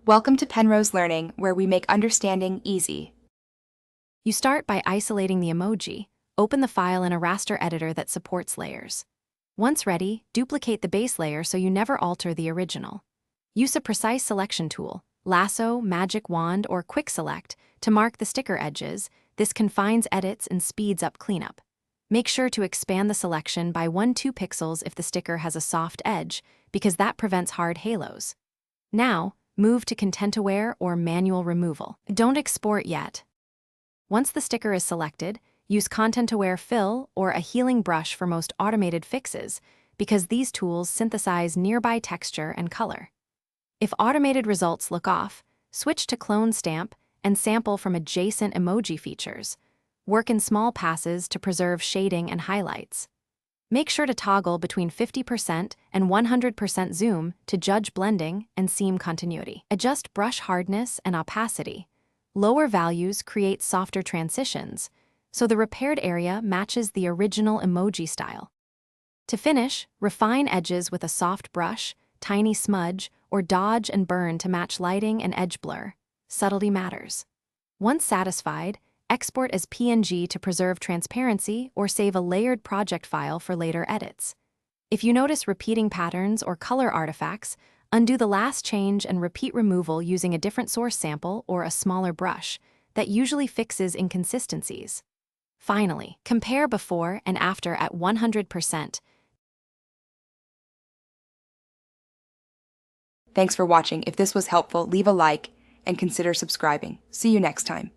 Welcome to Penrose Learning, where we make understanding easy. You start by isolating the emoji. Open the file in a raster editor that supports layers. Once ready, duplicate the base layer so you never alter the original. Use a precise selection tool, lasso, magic wand, or quick select, to mark the sticker edges. This confines edits and speeds up cleanup. Make sure to expand the selection by 1-2 pixels if the sticker has a soft edge, because that prevents hard halos. Now, move to content-aware or manual removal. Don't export yet. Once the sticker is selected, use content-aware fill or a healing brush for most automated fixes, because these tools synthesize nearby texture and color. If automated results look off, switch to clone stamp and sample from adjacent emoji features. Work in small passes to preserve shading and highlights. Make sure to toggle between 50% and 100% zoom to judge blending and seam continuity. Adjust brush hardness and opacity. Lower values create softer transitions, so the repaired area matches the original emoji style. To finish, refine edges with a soft brush, tiny smudge, or dodge and burn to match lighting and edge blur. Subtlety matters. Once satisfied, export as PNG to preserve transparency or save a layered project file for later edits. If you notice repeating patterns or color artifacts, undo the last change and repeat removal using a different source sample or a smaller brush. That usually fixes inconsistencies. Finally, compare before and after at 100%. Thanks for watching. If this was helpful, leave a like and consider subscribing. See you next time.